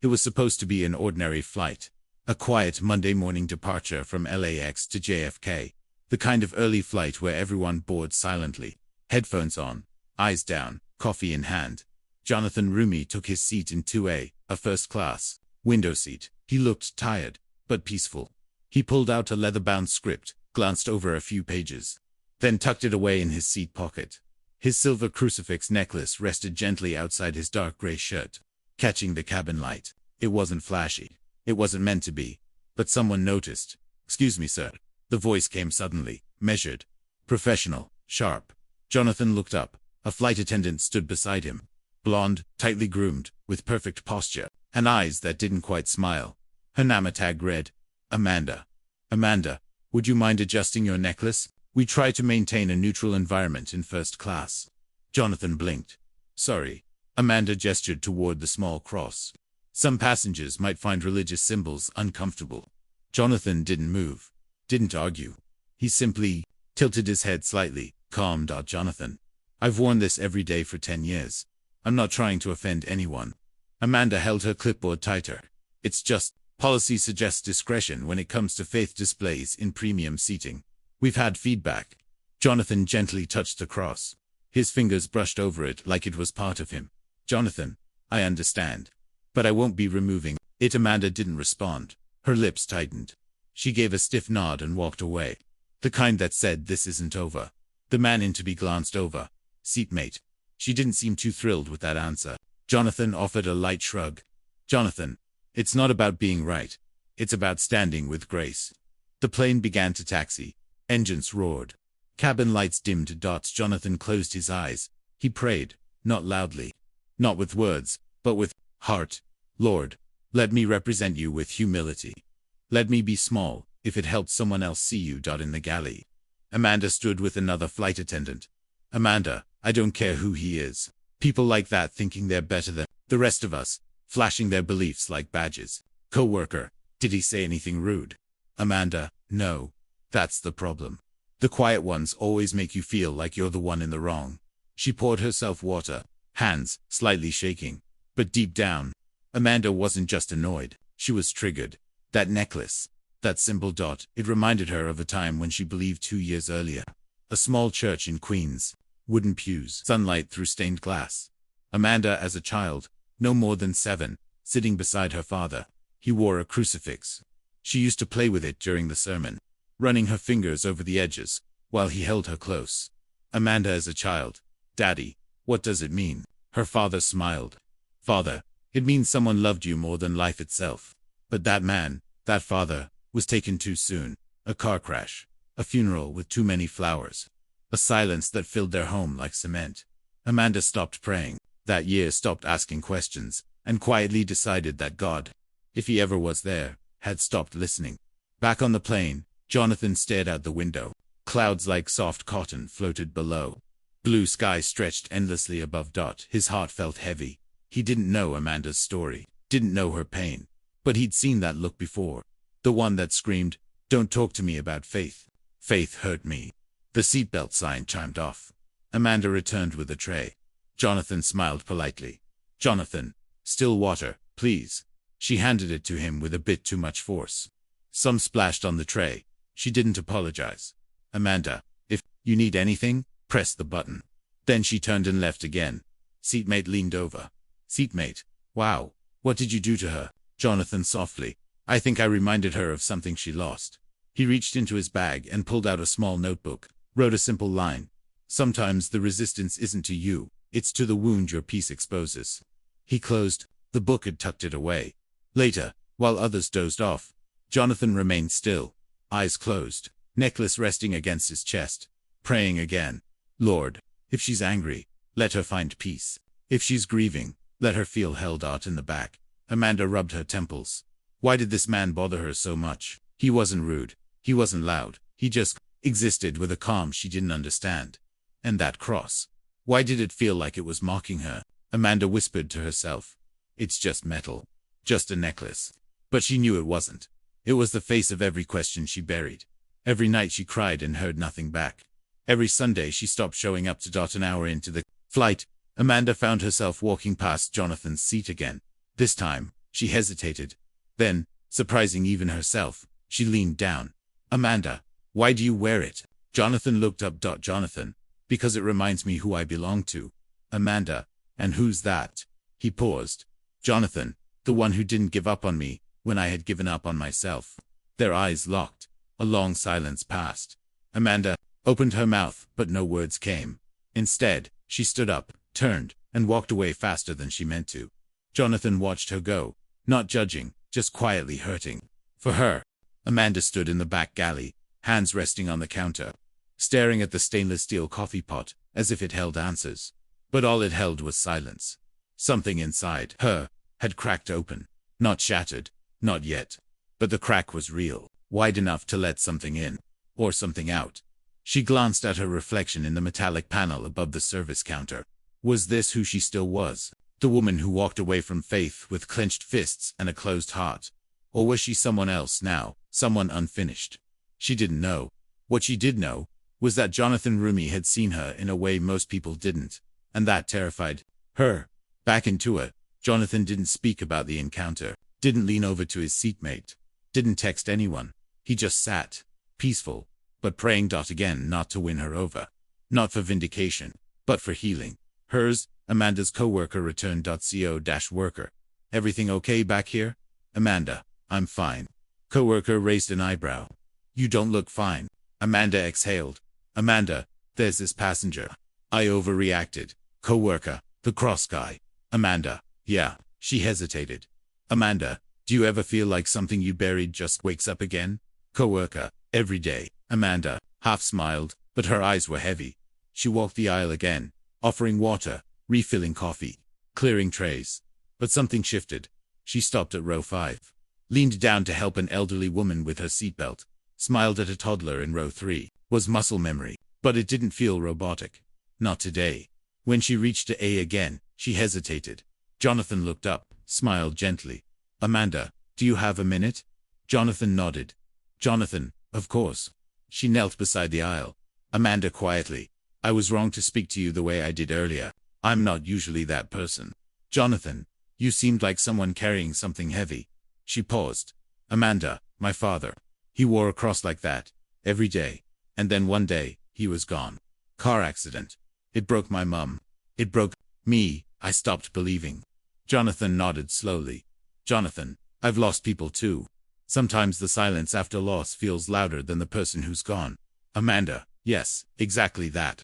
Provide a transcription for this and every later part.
It was supposed to be an ordinary flight. A quiet Monday morning departure from LAX to JFK. The kind of early flight where everyone boards silently, headphones on, eyes down, coffee in hand. Jonathan Roumie took his seat in 2A, a first-class window seat. He looked tired, but peaceful. He pulled out a leather-bound script, glanced over a few pages, then tucked it away in his seat pocket. His silver crucifix necklace rested gently outside his dark gray shirt, catching the cabin light. It wasn't flashy. It wasn't meant to be. But someone noticed. "Excuse me, sir." The voice came suddenly, measured, professional, sharp. Jonathan looked up. A flight attendant stood beside him. Blonde, tightly groomed, with perfect posture, and eyes that didn't quite smile. Her name tag read, Amanda. "Amanda, would you mind adjusting your necklace? We try to maintain a neutral environment in first class." Jonathan blinked. "Sorry." Amanda gestured toward the small cross. Some passengers might find religious symbols uncomfortable. Jonathan didn't move, didn't argue. He simply tilted his head slightly. "Calm. Jonathan. I've worn this every day for 10 years. I'm not trying to offend anyone." Amanda held her clipboard tighter. "It's just, policy suggests discretion when it comes to faith displays in premium seating. We've had feedback." Jonathan gently touched the cross. His fingers brushed over it like it was part of him. "Jonathan, I understand. But I won't be removing it." Amanda didn't respond. Her lips tightened. She gave a stiff nod and walked away. The kind that said, "This isn't over." The man in to be glanced over. "Seatmate." She didn't seem too thrilled with that answer. Jonathan offered a light shrug. "Jonathan, it's not about being right. It's about standing with grace." The plane began to taxi. Engines roared. Cabin lights dimmed. Jonathan closed his eyes. He prayed, not loudly, not with words, but with heart. "Lord, let me represent you with humility. Let me be small, if it helps someone else see you." In the galley, Amanda stood with another flight attendant. "Amanda, I don't care who he is. People like that thinking they're better than the rest of us, flashing their beliefs like badges." "Co-worker, did he say anything rude?" "Amanda, no. That's the problem. The quiet ones always make you feel like you're the one in the wrong." She poured herself water, hands slightly shaking. But deep down, Amanda wasn't just annoyed. She was triggered. That necklace, that symbol. It reminded her of a time when she believed 2 years earlier. A small church in Queens. Wooden pews, sunlight through stained glass. Amanda as a child, no more than 7, sitting beside her father. He wore a crucifix. She used to play with it during the sermon, running her fingers over the edges, while he held her close. Amanda as a child. "Daddy, what does it mean?" Her father smiled. "Father, it means someone loved you more than life itself." But that man, that father, was taken too soon. A car crash. A funeral with too many flowers. A silence that filled their home like cement. Amanda stopped praying. That year stopped asking questions, and quietly decided that God, if he ever was there, had stopped listening. Back on the plane, Jonathan stared out the window. Clouds like soft cotton floated below. Blue sky stretched endlessly above. His heart felt heavy. He didn't know Amanda's story, didn't know her pain. But he'd seen that look before. The one that screamed, "Don't talk to me about faith. Faith hurt me." The seatbelt sign chimed off. Amanda returned with a tray. Jonathan smiled politely. "Jonathan, still water, please." She handed it to him with a bit too much force. Some splashed on the tray. She didn't apologize. "Amanda, if you need anything, press the button." Then she turned and left again. Seatmate leaned over. "Seatmate, wow, what did you do to her?" Jonathan softly. "I think I reminded her of something she lost." He reached into his bag and pulled out a small notebook, wrote a simple line. "Sometimes the resistance isn't to you, it's to the wound your peace exposes." He closed the book and tucked it away. Later, while others dozed off, Jonathan remained still, eyes closed, necklace resting against his chest, praying again. "Lord, if she's angry, let her find peace. If she's grieving, let her feel held." In the back, Amanda rubbed her temples. Why did this man bother her so much? He wasn't rude. He wasn't loud. He just existed with a calm she didn't understand. And that cross. Why did it feel like it was mocking her? Amanda whispered to herself. "It's just metal. Just a necklace." But she knew it wasn't. It was the face of every question she buried. Every night she cried and heard nothing back. Every Sunday she stopped showing up to. An hour into the flight, Amanda found herself walking past Jonathan's seat again. This time, She hesitated. Then, surprising even herself, she leaned down. Amanda, why do you wear it? Jonathan looked up. Jonathan, because it reminds me who I belong to. Amanda, and who's that? He paused. Jonathan, the one who didn't give up on me when I had given up on myself. Their eyes locked. A long silence passed. Amanda opened her mouth, but no words came. Instead, she stood up, turned, and walked away faster than she meant to. Jonathan watched her go, not judging, just quietly hurting. For her, Amanda stood in the back galley, hands resting on the counter, staring at the stainless steel coffee pot, as if it held answers. But all it held was silence. Something inside her had cracked open. Not shattered, not yet. But the crack was real, wide enough to let something in, or something out. She glanced at her reflection in the metallic panel above the service counter. Was this who she still was? The woman who walked away from faith with clenched fists and a closed heart? Or was she someone else now, someone unfinished? She didn't know. What she did know was that Jonathan Roumie had seen her in a way most people didn't, and that terrified her. Back into it, Jonathan didn't speak about the encounter, didn't lean over to his seatmate, didn't text anyone. He just sat, peaceful, but praying. Again, not to win her over. Not for vindication, but for healing. Hers, Amanda's co-worker returned. Co-worker. Everything okay back here? Amanda, I'm fine. Co-worker raised an eyebrow. You don't look fine. Amanda exhaled. Amanda, there's this passenger. I overreacted. Co-worker, the cross guy. Amanda, yeah. She hesitated. Amanda, do you ever feel like something you buried just wakes up again? Co-worker, every day. Amanda half smiled, but her eyes were heavy. She walked the aisle again, offering water, refilling coffee, clearing trays. But something shifted. She stopped at row 5, leaned down to help an elderly woman with her seatbelt, smiled at a toddler in row 3. Was muscle memory, but it didn't feel robotic. Not today. When she reached A again, she hesitated. Jonathan looked up, smiled gently. Amanda, do you have a minute? Jonathan nodded. Jonathan, of course. She knelt beside the aisle. Amanda quietly. I was wrong to speak to you the way I did earlier. I'm not usually that person. Jonathan, you seemed like someone carrying something heavy. She paused. Amanda, my father. He wore a cross like that, every day. And then one day, he was gone. Car accident. It broke my mum. It broke me. I stopped believing. Jonathan nodded slowly. Jonathan, I've lost people too. Sometimes the silence after loss feels louder than the person who's gone. Amanda, yes, exactly that.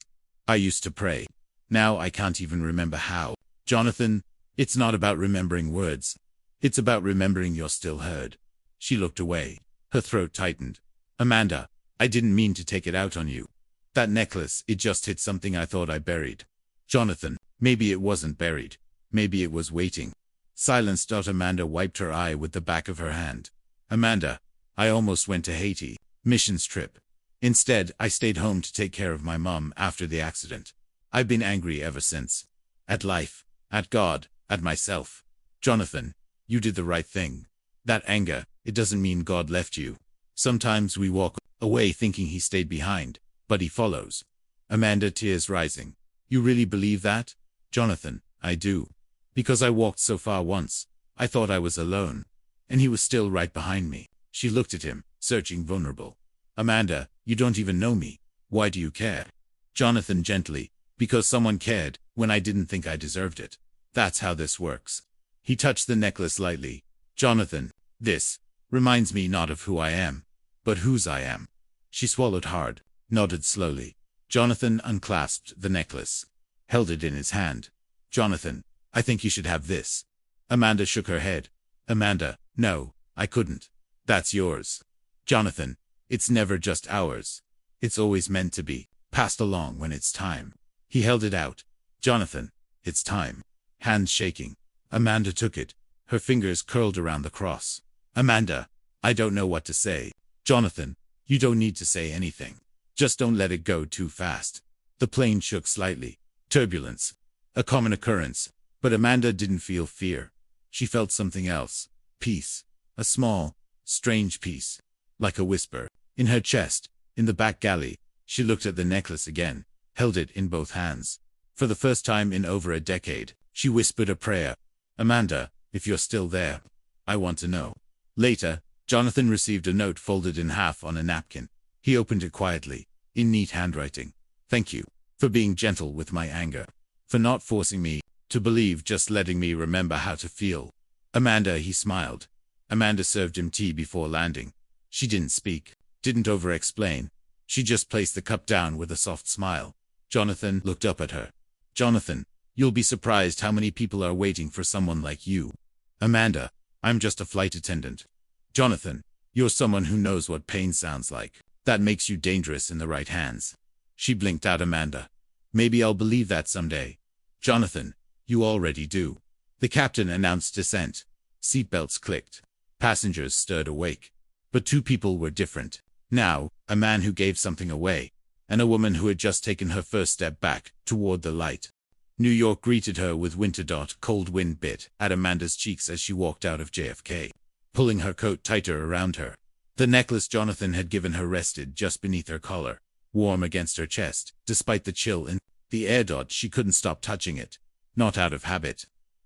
I used to pray. Now I can't even remember how. Jonathan, it's not about remembering words. It's about remembering you're still heard. She looked away. Her throat tightened. Amanda, I didn't mean to take it out on you. That necklace, it just hit something I thought I buried. Jonathan, maybe it wasn't buried. Maybe it was waiting. Silence. Amanda wiped her eye with the back of her hand. Amanda, I almost went to Haiti. Missions trip. Instead, I stayed home to take care of my mom after the accident. I've been angry ever since. At life, at God, at myself. Jonathan, you did the right thing. That anger, it doesn't mean God left you. Sometimes we walk away thinking he stayed behind, but he follows. Amanda, tears rising. You really believe that? Jonathan, I do. Because I walked so far once, I thought I was alone. And he was still right behind me. She looked at him, searching, vulnerable. Amanda, you don't even know me. Why do you care? Jonathan, gently. Because someone cared, when I didn't think I deserved it. That's how this works. He touched the necklace lightly. Jonathan, this reminds me not of who I am, but whose I am. She swallowed hard, nodded slowly. Jonathan unclasped the necklace, held it in his hand. Jonathan, I think you should have this. Amanda shook her head. Amanda, no, I couldn't. That's yours. Jonathan, it's never just ours. It's always meant to be, passed along when it's time. He held it out. Jonathan, it's time. Hands shaking. Amanda took it, her fingers curled around the cross. Amanda, I don't know what to say. Jonathan, you don't need to say anything. Just don't let it go too fast. The plane shook slightly. Turbulence. A common occurrence. But Amanda didn't feel fear. She felt something else. Peace. A small, strange peace. Like a whisper. In her chest, in the back galley, she looked at the necklace again, held it in both hands. For the first time in over a decade, she whispered a prayer. Amanda, if you're still there, I want to know. Later, Jonathan received a note folded in half on a napkin. He opened it quietly, in neat handwriting. Thank you for being gentle with my anger, for not forcing me to believe, just letting me remember how to feel. Amanda, he smiled. Amanda served him tea before landing. She didn't speak, didn't over-explain. She just placed the cup down with a soft smile. Jonathan looked up at her. Jonathan, you'll be surprised how many people are waiting for someone like you. Amanda, I'm just a flight attendant. Jonathan, you're someone who knows what pain sounds like. That makes you dangerous in the right hands. She blinked at Amanda. Maybe I'll believe that someday. Jonathan, you already do. The captain announced descent. Seatbelts clicked. Passengers stirred awake. But two people were different. Now, a man who gave something away, and a woman who had just taken her first step back toward the light. New York greeted her with winter. Cold wind bit at Amanda's cheeks as she walked out of JFK, pulling her coat tighter around her. The necklace Jonathan had given her rested just beneath her collar, warm against her chest, despite the chill in the air. She couldn't stop touching it, not out of habit,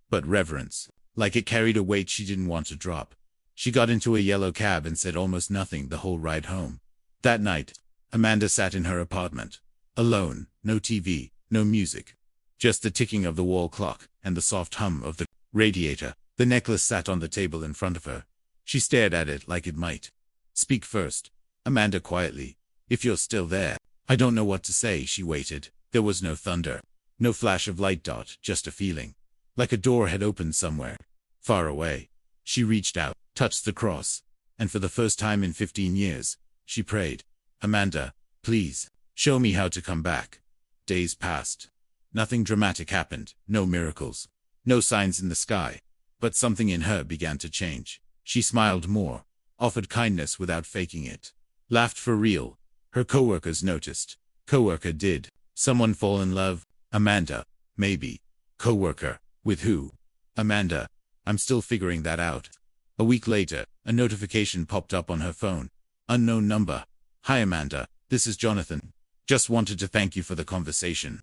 but reverence, like it carried a weight she didn't want to drop. She got into a yellow cab and said almost nothing the whole ride home. That night, Amanda sat in her apartment, alone, no TV, no music, just the ticking of the wall clock and the soft hum of the radiator. The necklace sat on the table in front of her. She stared at it like it might speak first. Amanda quietly, if you're still there. I don't know what to say. She waited. There was no thunder, no flash of light. Just a feeling, like a door had opened somewhere, far away. She reached out, touched the cross, and for the first time in 15 years, she prayed, Amanda, please, show me how to come back. Days passed. Nothing dramatic happened, no miracles, no signs in the sky, but something in her began to change. She smiled more, offered kindness without faking it, laughed for real. Her coworkers noticed. Coworker did. Someone fall in love? Amanda, maybe. Coworker, with who? Amanda, I'm still figuring that out. A week later, a notification popped up on her phone. Unknown number. Hi Amanda, this is Jonathan. Just wanted to thank you for the conversation.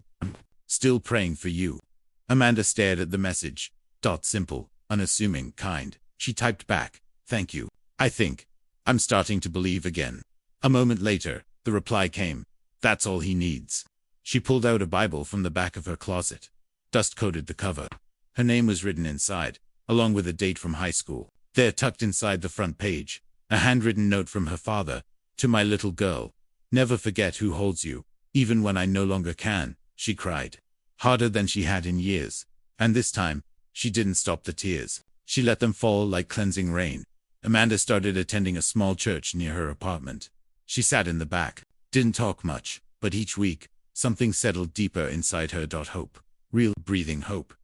Still praying for you. Amanda stared at the message. Simple, unassuming, kind. She typed back, thank you. I think I'm starting to believe again. A moment later, the reply came. That's all he needs. She pulled out a Bible from the back of her closet. Dust-coated the cover. Her name was written inside, along with a date from high school. There, tucked inside the front page, a handwritten note from her father. To my little girl. Never forget who holds you, even when I no longer can. She cried, harder than she had in years. And this time, she didn't stop the tears. She let them fall like cleansing rain. Amanda started attending a small church near her apartment. She sat in the back, didn't talk much, but each week, something settled deeper inside her. Hope. Real, breathing hope.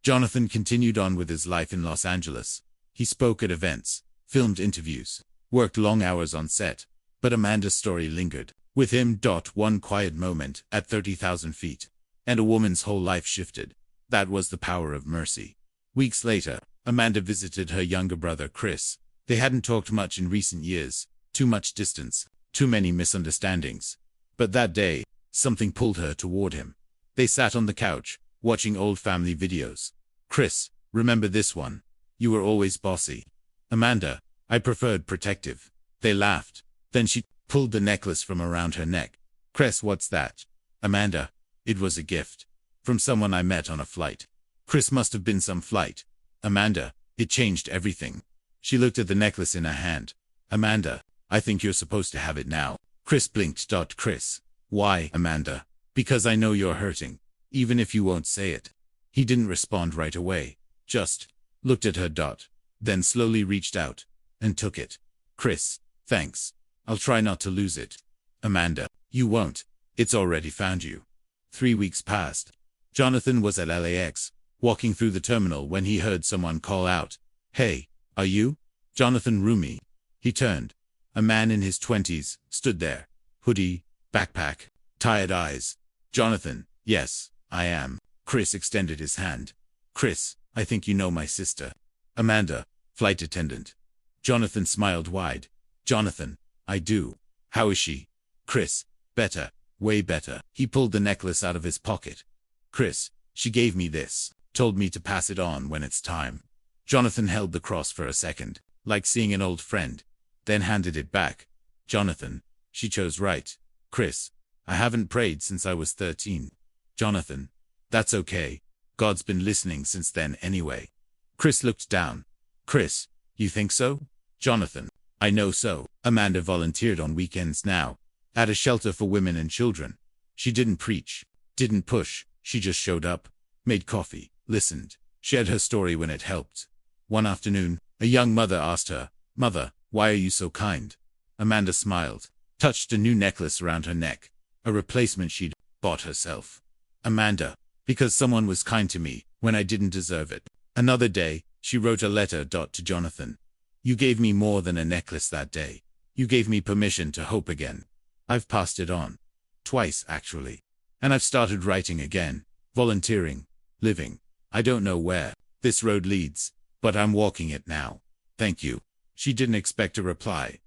Jonathan continued on with his life in Los Angeles. He spoke at events, filmed interviews, worked long hours on set, but Amanda's story lingered with him. One quiet moment at 30,000 feet, and a woman's whole life shifted. That was the power of mercy. Weeks later, Amanda visited her younger brother Chris. They hadn't talked much in recent years. Too much distance, too many misunderstandings. But that day, something pulled her toward him. They sat on the couch, watching old family videos. Chris, remember this one? You were always bossy. Amanda, I preferred protective. They laughed. Then she pulled the necklace from around her neck. Chris, what's that? Amanda, it was a gift. From someone I met on a flight. Chris, must have been some flight. Amanda, it changed everything. She looked at the necklace in her hand. Amanda, I think you're supposed to have it now. Chris blinked. Chris, why, Amanda? Because I know you're hurting, even if you won't say it. He didn't respond right away. Just looked at her. Then slowly reached out and took it. Chris, thanks. I'll try not to lose it. Amanda, you won't. It's already found you. 3 weeks passed. Jonathan was at LAX, walking through the terminal when he heard someone call out, Hey, are you? Jonathan Roumie. He turned. A man in his 20s stood there. Hoodie, backpack, tired eyes. Jonathan, yes, I am. Chris extended his hand. Chris, I think you know my sister. Amanda, flight attendant. Jonathan smiled wide. Jonathan, I do. How is she? Chris, better, way better. He pulled the necklace out of his pocket. Chris, she gave me this, told me to pass it on when it's time. Jonathan held the cross for a second, like seeing an old friend, then handed it back. Jonathan, she chose right. Chris, I haven't prayed since I was 13. Jonathan, that's okay. God's been listening since then anyway. Chris looked down. Chris, you think so? Jonathan, I know so. Amanda volunteered on weekends now, at a shelter for women and children. She didn't preach, didn't push, she just showed up, made coffee, listened, shared her story when it helped. One afternoon, a young mother asked her, "Mother, why are you so kind?" Amanda smiled, touched a new necklace around her neck, a replacement she'd bought herself. Amanda, because someone was kind to me when I didn't deserve it. Another day, she wrote a letter to Jonathan. You gave me more than a necklace that day. You gave me permission to hope again. I've passed it on. Twice, actually. And I've started writing again, volunteering, living. I don't know where this road leads, but I'm walking it now. Thank you. She didn't expect a reply.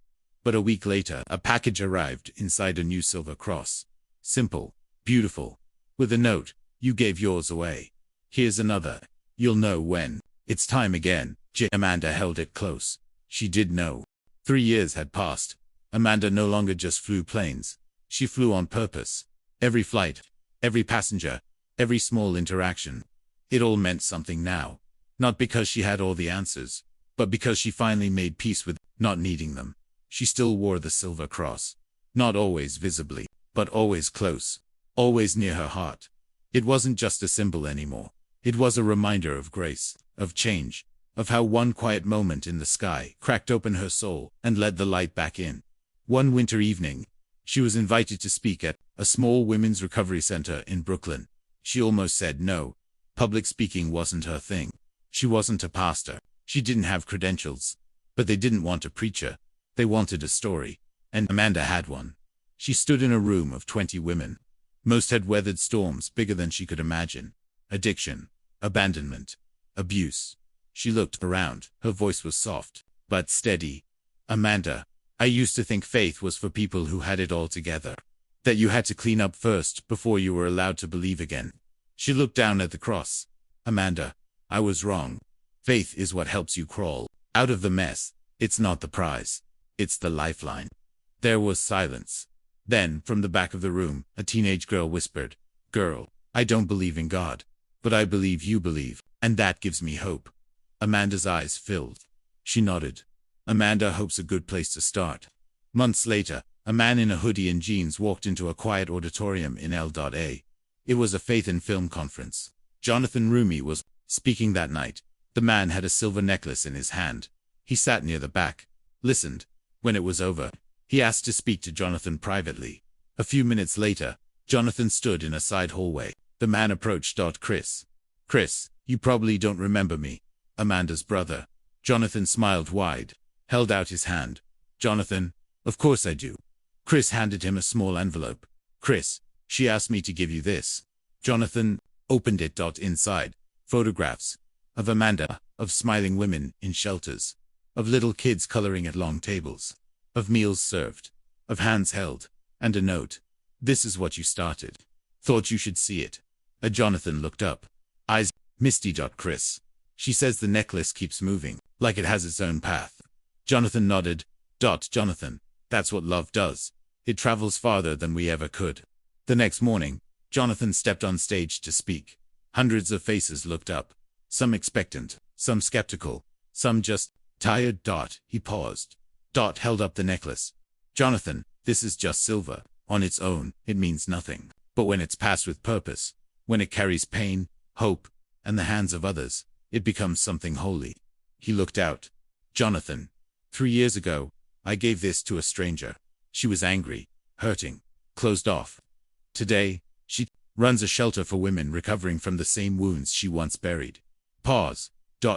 But a week later, a package arrived inside a new silver cross. Simple, beautiful, with a note, "You gave yours away. Here's another. You'll know when it's time again." Amanda held it close. She did know. 3 years had passed. Amanda no longer just flew planes. She flew on purpose. Every flight, every passenger, every small interaction. It all meant something now. Not because she had all the answers, but because she finally made peace with not needing them. She still wore the silver cross. Not always visibly, but always close. Always near her heart. It wasn't just a symbol anymore. It was a reminder of grace, of change, of how one quiet moment in the sky cracked open her soul and let the light back in. One winter evening, she was invited to speak at a small women's recovery center in Brooklyn. She almost said no. Public speaking wasn't her thing. She wasn't a pastor. She didn't have credentials. But they didn't want a preacher. They wanted a story. And Amanda had one. She stood in a room of 20 women. Most had weathered storms bigger than she could imagine. Addiction, abandonment, abuse. She looked around. Her voice was soft, but steady. Amanda, I used to think faith was for people who had it all together. That you had to clean up first before you were allowed to believe again. She looked down at the cross. Amanda, I was wrong. Faith is what helps you crawl out of the mess. It's not the prize. It's the lifeline. There was silence. Then, from the back of the room, a teenage girl whispered, "Girl, I don't believe in God. But I believe you believe, and that gives me hope." Amanda's eyes filled. She nodded. Amanda hopes a good place to start. Months later, a man in a hoodie and jeans walked into a quiet auditorium in L.A. It was a faith and film conference. Jonathan Roumie was speaking that night. The man had a silver necklace in his hand. He sat near the back, listened. When it was over, he asked to speak to Jonathan privately. A few minutes later, Jonathan stood in a side hallway. The man approached. Chris. Chris, you probably don't remember me. Amanda's brother. Jonathan smiled wide, held out his hand. Jonathan, of course I do. Chris handed him a small envelope. Chris, she asked me to give you this. Jonathan opened it. Inside, photographs of Amanda, of smiling women in shelters, of little kids coloring at long tables, of meals served, of hands held, and a note. This is what you started. Thought you should see it. Jonathan looked up. Eyes misty. Chris. She says the necklace keeps moving, like it has its own path. Jonathan nodded. Jonathan, that's what love does. It travels farther than we ever could. The next morning, Jonathan stepped on stage to speak. Hundreds of faces looked up. Some expectant, some skeptical, some just tired. He paused. Held up the necklace. Jonathan, this is just silver. On its own, it means nothing. But when it's passed with purpose, when it carries pain, hope, and the hands of others, it becomes something holy. He looked out. Jonathan, 3 years ago, I gave this to a stranger. She was angry, hurting, closed off. Today, she runs a shelter for women recovering from the same wounds she once buried. Pause.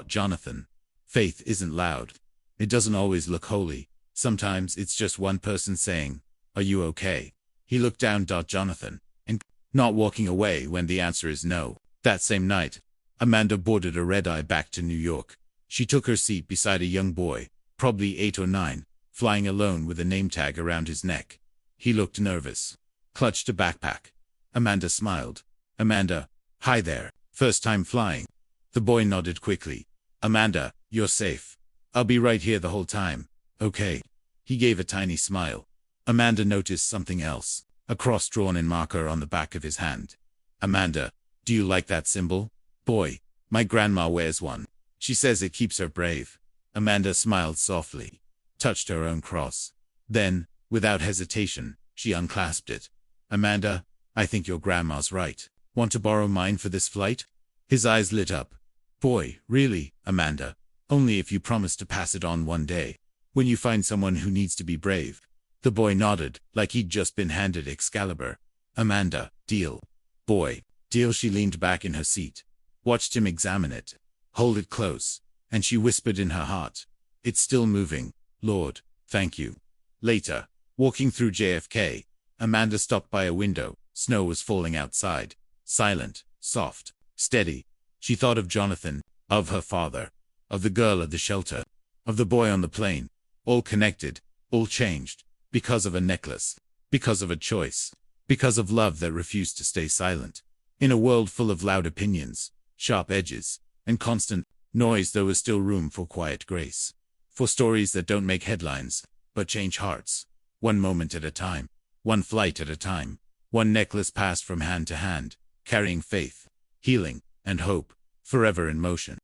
Jonathan, faith isn't loud. It doesn't always look holy. Sometimes it's just one person saying, "Are you okay?" He looked down. Jonathan, and not walking away when the answer is no. That same night, Amanda boarded a red-eye back to New York. She took her seat beside a young boy, probably 8 or 9, flying alone with a name tag around his neck. He looked nervous, clutched a backpack. Amanda smiled. Amanda, hi there, first time flying. The boy nodded quickly. Amanda, you're safe. I'll be right here the whole time. Okay. He gave a tiny smile. Amanda noticed something else, a cross drawn in marker on the back of his hand. Amanda, do you like that symbol? Boy, my grandma wears one. She says it keeps her brave. Amanda smiled softly, touched her own cross. Then, without hesitation, she unclasped it. Amanda, I think your grandma's right. Want to borrow mine for this flight? His eyes lit up. Boy, really, Amanda? Only if you promise to pass it on one day, when you find someone who needs to be brave. The boy nodded, like he'd just been handed Excalibur. Amanda, deal. Boy, deal. She leaned back in her seat, watched him examine it, hold it close, and she whispered in her heart, it's still moving, Lord, thank you. Later, walking through JFK, Amanda stopped by a window. Snow was falling outside, silent, soft, steady. She thought of Jonathan, of her father, of the girl at the shelter, of the boy on the plane, all connected, all changed, because of a necklace, because of a choice, because of love that refused to stay silent. In a world full of loud opinions, sharp edges, and constant noise, there was still room for quiet grace, for stories that don't make headlines, but change hearts, one moment at a time, one flight at a time, one necklace passed from hand to hand, carrying faith, healing, and hope, forever in motion.